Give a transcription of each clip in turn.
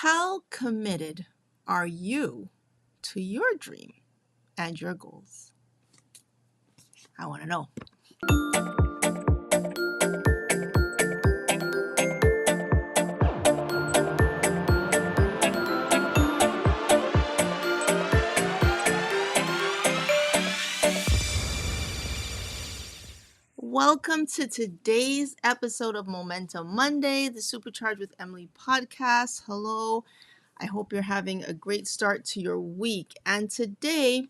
How committed are you to your dream and your goals? I want to know. Welcome to today's episode of Momentum Monday, the Supercharge with Emily podcast. Hello. I hope you're having a great start to your week. And today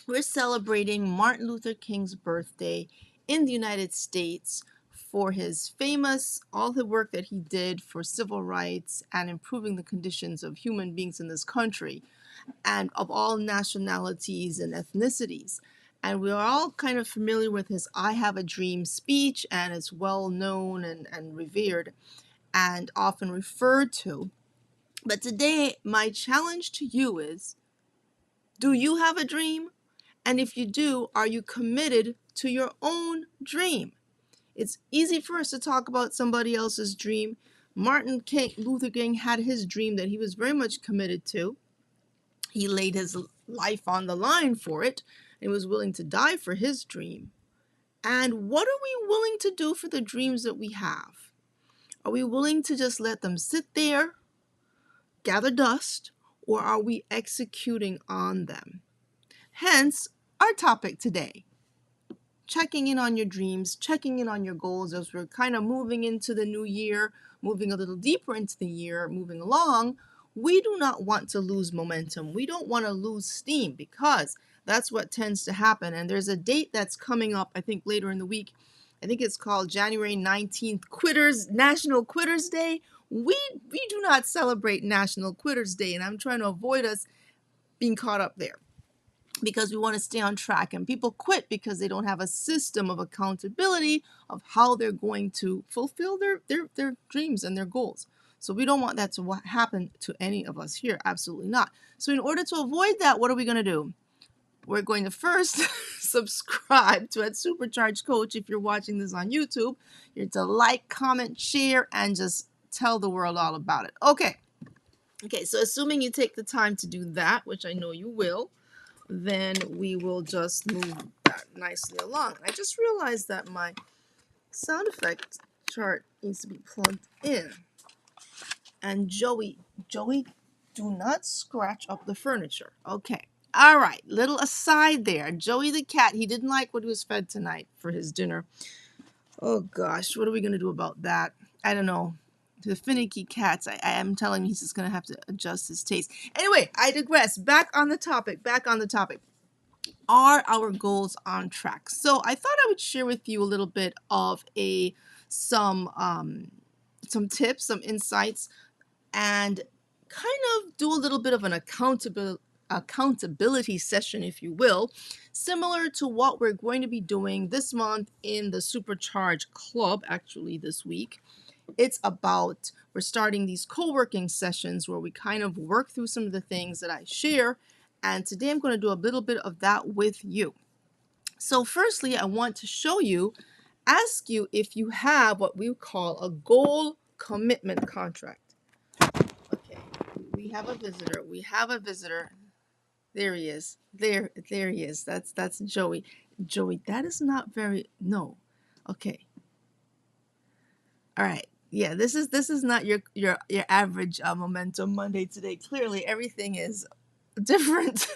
we're celebrating Martin Luther King's birthday in the United States for his all the work that he did for civil rights and improving the conditions of human beings in this country and of all nationalities and ethnicities. And we are all kind of familiar with his I Have a Dream speech, and it's well known and revered and often referred to. But today, my challenge to you is, do you have a dream? And if you do, are you committed to your own dream? It's easy for us to talk about somebody else's dream. Martin Luther King had his dream that he was very much committed to. He laid his life on the line for it and was willing to die for his dream. And what are we willing to do for the dreams that we have? Are we willing to just let them sit there, gather dust, or are we executing on them? Hence, our topic today. Checking in on your dreams, checking in on your goals as we're kind of moving into the new year, moving a little deeper into the year, moving along. We do not want to lose momentum. We don't want to lose steam because that's what tends to happen. And there's a date that's coming up, I think later in the week. I think it's called January 19th, National Quitters Day. We do not celebrate National Quitters Day, and I'm trying to avoid us being caught up there, because we want to stay on track. And people quit because they don't have a system of accountability of how they're going to fulfill their dreams and their goals. So we don't want that to happen to any of us here. Absolutely not. So in order to avoid that, what are we going to do? We're going to first subscribe to at Supercharged Coach. If you're watching this on YouTube, you're to like, comment, share, and just tell the world all about it. Okay, so assuming you take the time to do that, which I know you will, then we will just move that nicely along. I just realized that my sound effect chart needs to be plugged in. And Joey, do not scratch up the furniture. Okay. All right. Little aside there. Joey the cat, he didn't like what he was fed tonight for his dinner. Oh gosh, what are we going to do about that? I don't know. The finicky cats, I am telling him he's just going to have to adjust his taste. Anyway, I digress. Back on the topic. Are our goals on track? So I thought I would share with you a little bit of some tips, some insights, and kind of do a little bit of an accountability session, if you will, similar to what we're going to be doing this month in the Supercharge Club, actually this week. It's about, we're starting these co-working sessions where we kind of work through some of the things that I share. And today I'm going to do a little bit of that with you. So firstly, I want to ask you if you have what we call a goal commitment contract. Okay, we have a visitor. There he is. There he is. That's Joey. Joey, that is not no. Okay. All right. Yeah, this is not your average Momentum Monday today. Clearly, everything is different.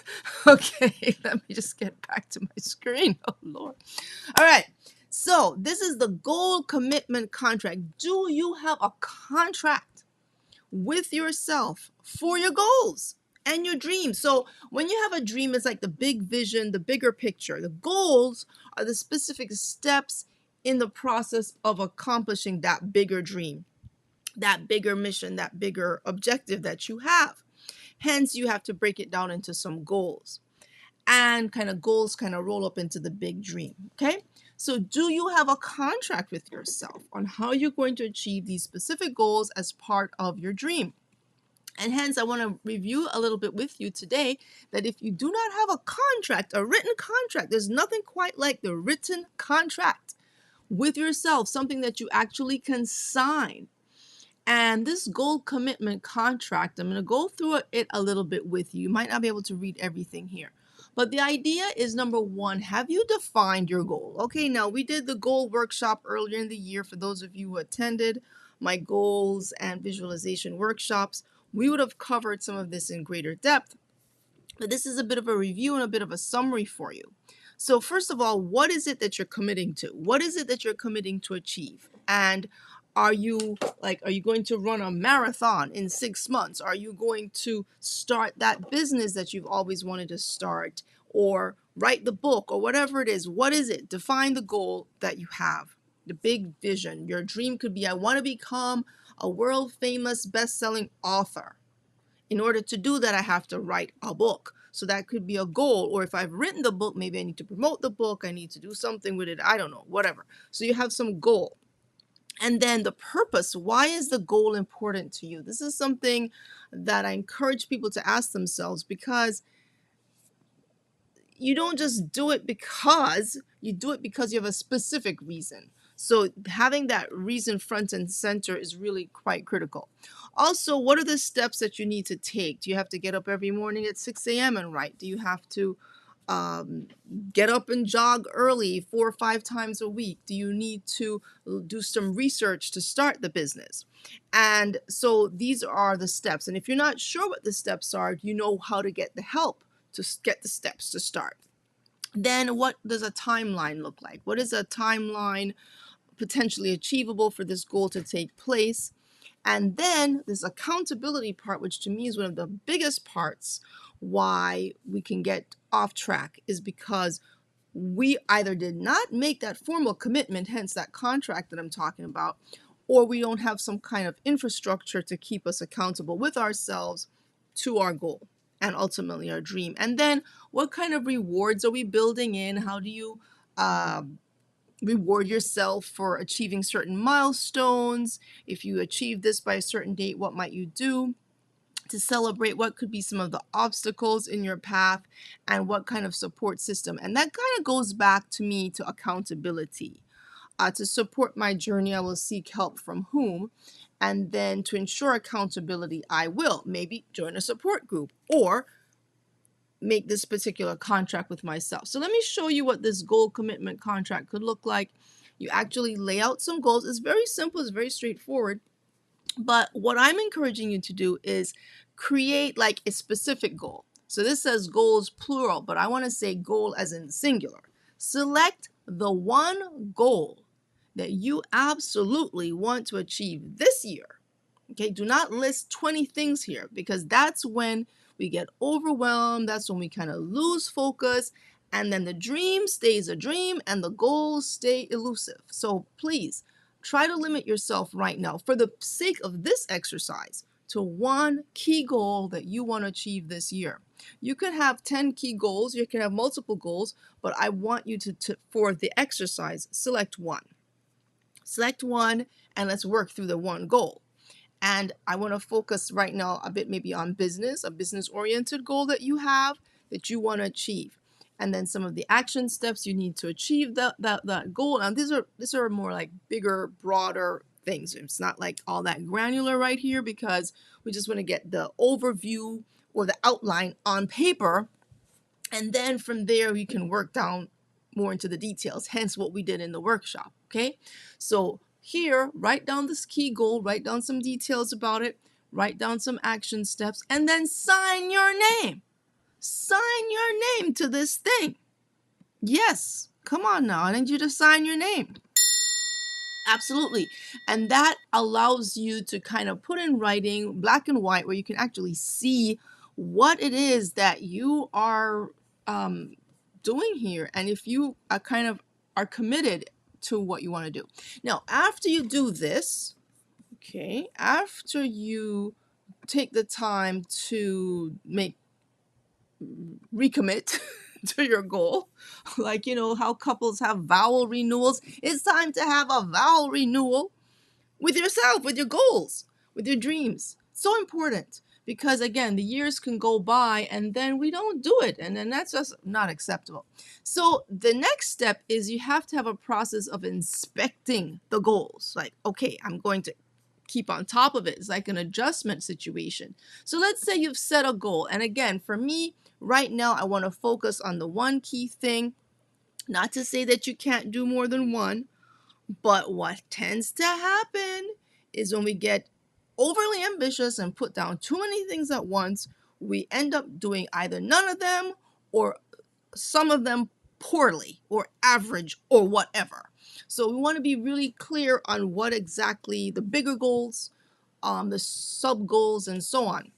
Okay, let me just get back to my screen. Oh Lord. All right. So this is the goal commitment contract. Do you have a contract with yourself for your goals and your dreams? So when you have a dream, it's like the big vision, the bigger picture. The goals are the specific steps in the process of accomplishing that bigger dream, that bigger mission, that bigger objective that you have. Hence, you have to break it down into some goals, and goals roll up into the big dream. Okay. So do you have a contract with yourself on how you're going to achieve these specific goals as part of your dream? And hence, I want to review a little bit with you today that if you do not have a contract, a written contract, there's nothing quite like the written contract with yourself, something that you actually can sign. And this goal commitment contract, I'm going to go through it a little bit with you. You might not be able to read everything here. But the idea is, number one, have you defined your goal? Okay, now we did the goal workshop earlier in the year. For those of you who attended my goals and visualization workshops, we would have covered some of this in greater depth. But this is a bit of a review and a bit of a summary for you. So first of all, what is it that you're committing to? What is it that you're committing to achieve? And are you going to run a marathon in 6 months? Are you going to start that business that you've always wanted to start, or write the book, or whatever it is? What is it? Define the goal that you have, the big vision. Your dream could be, I want to become a world famous best-selling author. In order to do that, I have to write a book. So that could be a goal. Or if I've written the book, maybe I need to promote the book. I need to do something with it. I don't know, whatever. So you have some goal. And then the purpose. Why is the goal important to you? This is something that I encourage people to ask themselves, because you don't just do it because you do it because you have a specific reason. So having that reason front and center is really quite critical. Also, what are the steps that you need to take? Do you have to get up every morning at 6 a.m. and write? Do you have to um, get up and jog early 4 or 5 times a week? Do you need to do some research to start the business? And so these are the steps. And if you're not sure what the steps are, you know how to get the help to get the steps to start. Then what does a timeline look like? What is a timeline potentially achievable for this goal to take place? And then this accountability part, which to me is one of the biggest parts why we can get off track, is because we either did not make that formal commitment, hence that contract that I'm talking about, or we don't have some kind of infrastructure to keep us accountable with ourselves to our goal and ultimately our dream. And then what kind of rewards are we building in? How do you reward yourself for achieving certain milestones? If you achieve this by a certain date, what might you do to celebrate? What could be some of the obstacles in your path, and what kind of support system? And that kind of goes back to me to accountability. To support my journey, I will seek help from whom? And then to ensure accountability, I will maybe join a support group or make this particular contract with myself. So let me show you what this goal commitment contract could look like. You actually lay out some goals. It's very simple, it's very straightforward. But what I'm encouraging you to do is create like a specific goal. So this says goals plural, but I want to say goal as in singular. Select the one goal that you absolutely want to achieve this year. Okay, do not list 20 things here, because that's when we get overwhelmed. That's when we kind of lose focus. And then the dream stays a dream and the goals stay elusive. So please try to limit yourself right now, for the sake of this exercise, to one key goal that you want to achieve this year. You could have 10 key goals, you can have multiple goals, but I want you to for the exercise, select one. Select one and let's work through the one goal. And I want to focus right now a bit maybe on business, a business-oriented goal that you have that you want to achieve. And then some of the action steps you need to achieve that goal. Now these are more like bigger, broader things. It's not like all that granular right here, because we just want to get the overview or the outline on paper. And then from there, you can work down more into the details, hence what we did in the workshop. Okay, so here, write down this key goal, write down some details about it, write down some action steps, and then sign your name. Sign your name to this thing. Yes, come on now, I need you to sign your name. Absolutely. And that allows you to kind of put in writing, black and white, where you can actually see what it is that you are doing here, and if you are kind of are committed to what you want to do. Now, after you do this, okay, after you take the time to recommit to your goal, like, you know, how couples have vow renewals, it's time to have a vow renewal with yourself, with your goals, with your dreams. So important, because again, the years can go by and then we don't do it, and then that's just not acceptable. So the next step is you have to have a process of inspecting the goals. Like, okay, I'm going to keep on top of it. It's like an adjustment situation. So let's say you've set a goal. And again, for me, right now, I want to focus on the one key thing. Not to say that you can't do more than one, but what tends to happen is when we get overly ambitious and put down too many things at once, we end up doing either none of them or some of them poorly or average or whatever. So we want to be really clear on what exactly the bigger goals, the sub goals, and so on.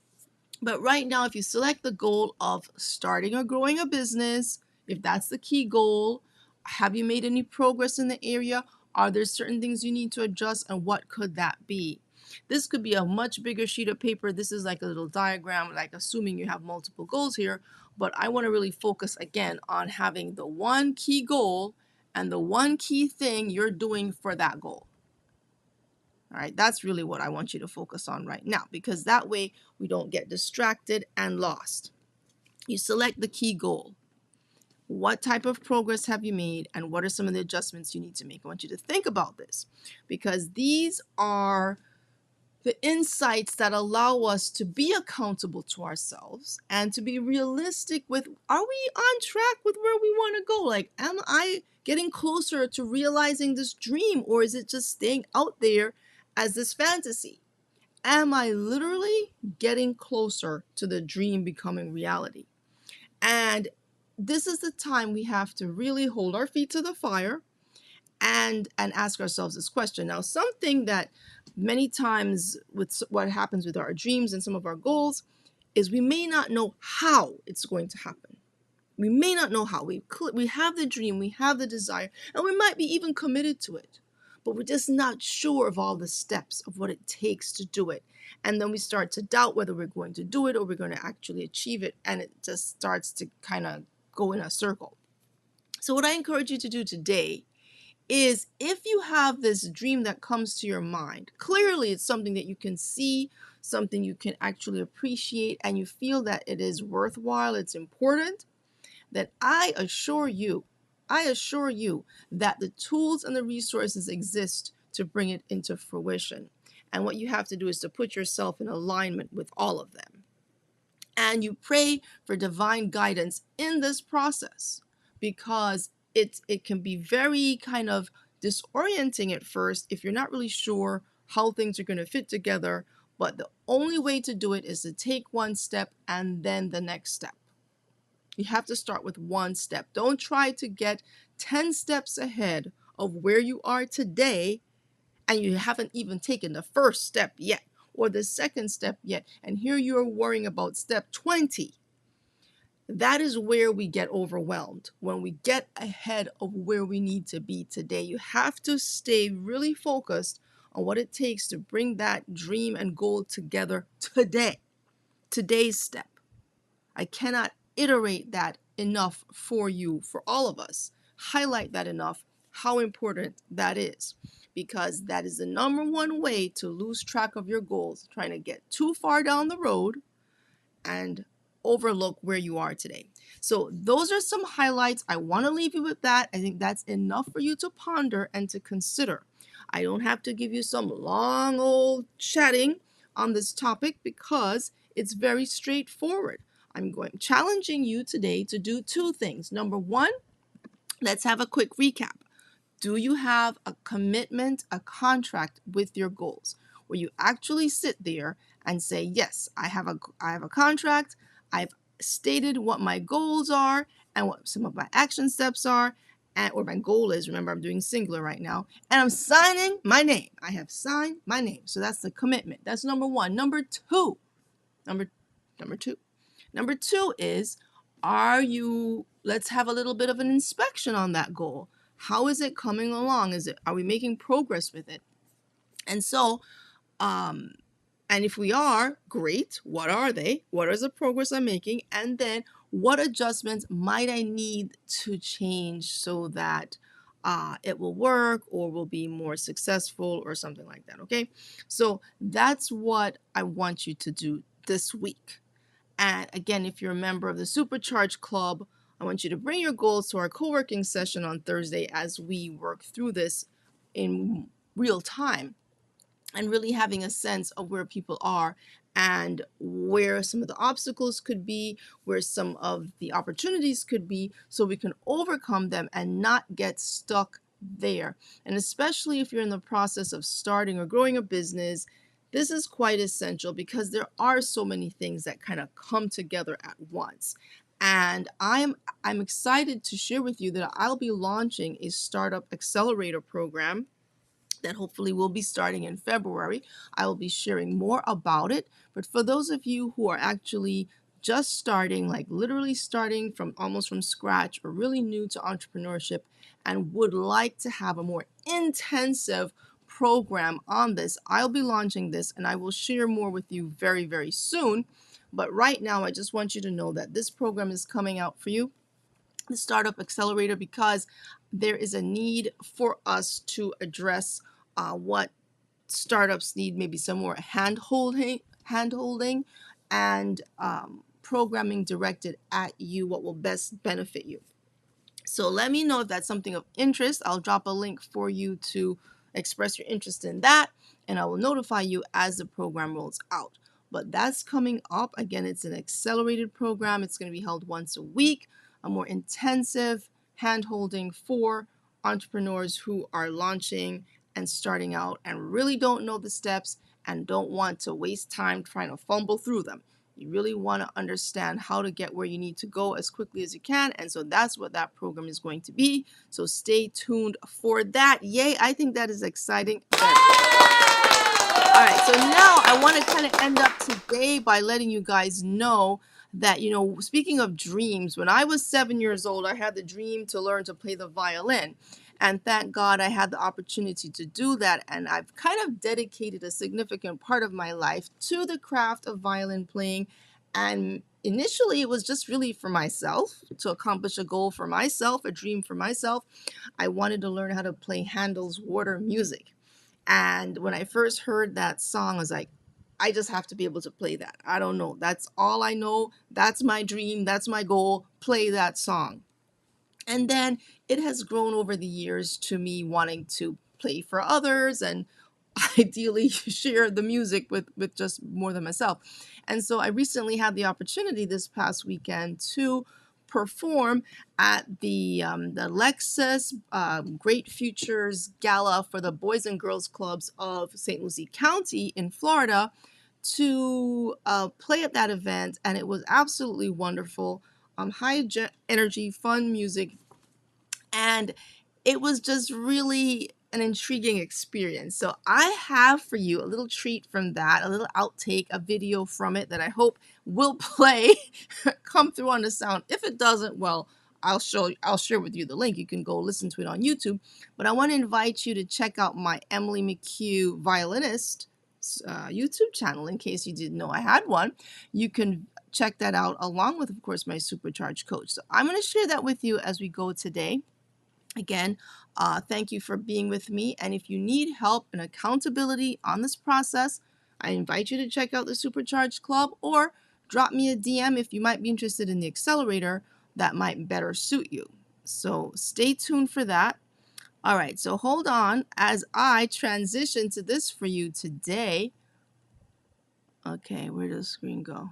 But right now, if you select the goal of starting or growing a business, if that's the key goal, have you made any progress in the area? Are there certain things you need to adjust, and what could that be? This could be a much bigger sheet of paper. This is like a little diagram, like assuming you have multiple goals here. But I want to really focus again on having the one key goal and the one key thing you're doing for that goal. All right, that's really what I want you to focus on right now, because that way we don't get distracted and lost. You select the key goal. What type of progress have you made, and what are some of the adjustments you need to make? I want you to think about this, because these are the insights that allow us to be accountable to ourselves and to be realistic with, are we on track with where we want to go? Like, am I getting closer to realizing this dream, or is it just staying out there as this fantasy? Am I literally getting closer to the dream becoming reality? And this is the time we have to really hold our feet to the fire and ask ourselves this question. Now, something that many times with what happens with our dreams and some of our goals is we may not know how it's going to happen. We may not know how. We have the dream, we have the desire, and we might be even committed to it, but we're just not sure of all the steps of what it takes to do it. And then we start to doubt whether we're going to do it or we're going to actually achieve it, and it just starts to kind of go in a circle. So what I encourage you to do today is, if you have this dream that comes to your mind, clearly it's something that you can see, something you can actually appreciate, and you feel that it is worthwhile, it's important, then I assure you that the tools and the resources exist to bring it into fruition. And what you have to do is to put yourself in alignment with all of them. And you pray for divine guidance in this process, because it can be very kind of disorienting at first if you're not really sure how things are going to fit together. But the only way to do it is to take one step and then the next step. You have to start with one step. Don't try to get 10 steps ahead of where you are today and you haven't even taken the first step yet or the second step yet. And here you're worrying about step 20. That is where we get overwhelmed, when we get ahead of where we need to be today. You have to stay really focused on what it takes to bring that dream and goal together today. Today's step. I cannot iterate that enough for you, for all of us. Highlight that enough, how important that is, because that is the number one way to lose track of your goals, trying to get too far down the road and overlook where you are today. So those are some highlights. I want to leave you with that. I think that's enough for you to ponder and to consider. I don't have to give you some long old chatting on this topic, because it's very straightforward. I'm challenging you today to do two things. Number one, let's have a quick recap. Do you have a commitment, a contract with your goals, where you actually sit there and say, yes, I have a contract. I've stated what my goals are and what some of my action steps are, and or my goal is. Remember, I'm doing singular right now, and I'm signing my name. I have signed my name. So that's the commitment. That's number one. Number two is, let's have a little bit of an inspection on that goal. How is it coming along? Are we making progress with it? And so, and if we are, great. What are they? What is the progress I'm making? And then what adjustments might I need to change so that it will work or will be more successful or something like that, okay? So that's what I want you to do this week. And again, if you're a member of the Supercharge Club, I want you to bring your goals to our co-working session on Thursday as we work through this in real time. and really having a sense of where people are and where some of the obstacles could be, where some of the opportunities could be, so we can overcome them and not get stuck there. And especially if you're in the process of starting or growing a business, this is quite essential because there are so many things that kind of come together at once. And I'm excited to share with you that I'll be launching a startup accelerator program that hopefully will be starting in February. I will be sharing more about it. But for those of you who are actually just starting, like literally starting from almost from scratch or really new to entrepreneurship and would like to have a more intensive program on this, I'll be launching this and I will share more with you very, very soon. But right now, I just want you to know that this program is coming out for you, the Startup Accelerator, because there is a need for us to address what startups need, maybe some more hand holding and programming directed at you, what will best benefit you. So let me know if that's something of interest. I'll drop a link for you to express your interest in that, and I will notify you as the program rolls out. But that's coming up. Again, it's an accelerated program. It's going to be held once a week, a more intensive hand-holding for entrepreneurs who are launching and starting out and really don't know the steps and don't want to waste time trying to fumble through them. You really want to understand how to get where you need to go as quickly as you can. And so that's what that program is going to be. So stay tuned for that. Yay, I think that is exciting. All right, so now I want to kind of end up today by letting you guys know that, speaking of dreams, when I was 7 years old, I had the dream to learn to play the violin. And thank God I had the opportunity to do that. And I've kind of dedicated a significant part of my life to the craft of violin playing. And initially, it was just really for myself, to accomplish a goal for myself, a dream for myself. I wanted to learn how to play Handel's Water music. And when I first heard that song, I was like, I just have to be able to play that. I don't know. That's all I know. That's my dream. That's my goal. Play that song. And then it has grown over the years to me wanting to play for others and ideally share the music with just more than myself. And so I recently had the opportunity this past weekend to perform at the Lexus Great Futures Gala for the Boys and Girls Clubs of St. Lucie County in Florida, to play at that event, and it was absolutely wonderful. High energy, fun music, and it was just really an intriguing experience. So I have for you a little treat from that, a little outtake, a video from it that I hope will play, come through on the sound. If it doesn't, well, I'll share with you the link. You can go listen to it on YouTube. But I want to invite you to check out my Emily McHugh Violinist YouTube channel in case you didn't know I had one. You can check that out along with, of course, my Supercharged Coach. So I'm going to share that with you as we go today. Again, thank you for being with me. And if you need help and accountability on this process, I invite you to check out the Supercharged Club or drop me a DM if you might be interested in the accelerator that might better suit you. So stay tuned for that. All right, so hold on as I transition to this for you today. Okay, where does the screen go?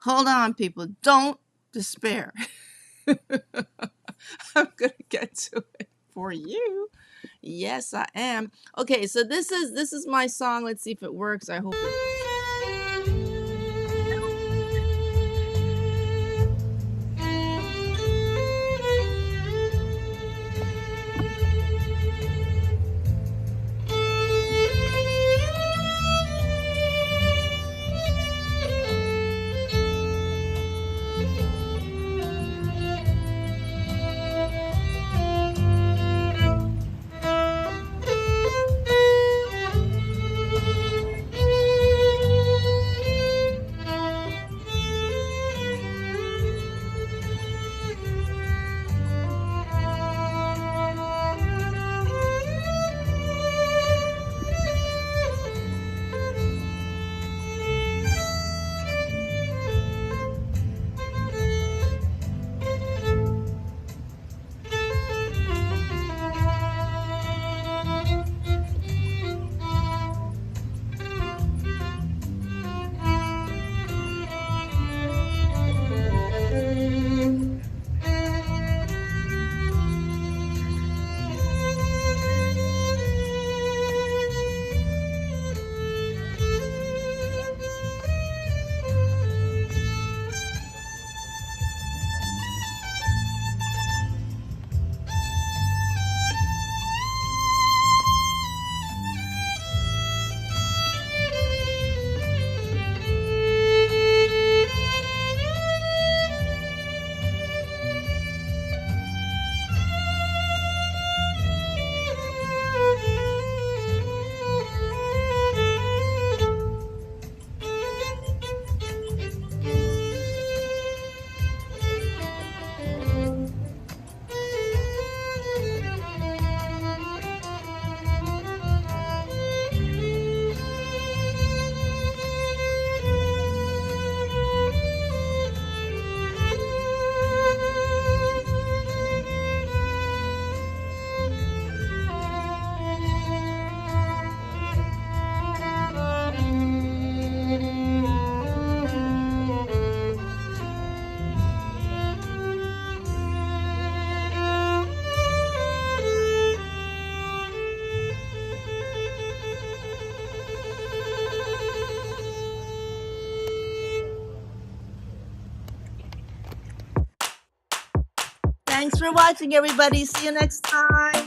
Hold on, people. Don't despair. I'm going to get to it for you. Yes, I am. Okay, so this is my song. Let's see if it works. I hope it Thanks for watching, everybody. See you next time.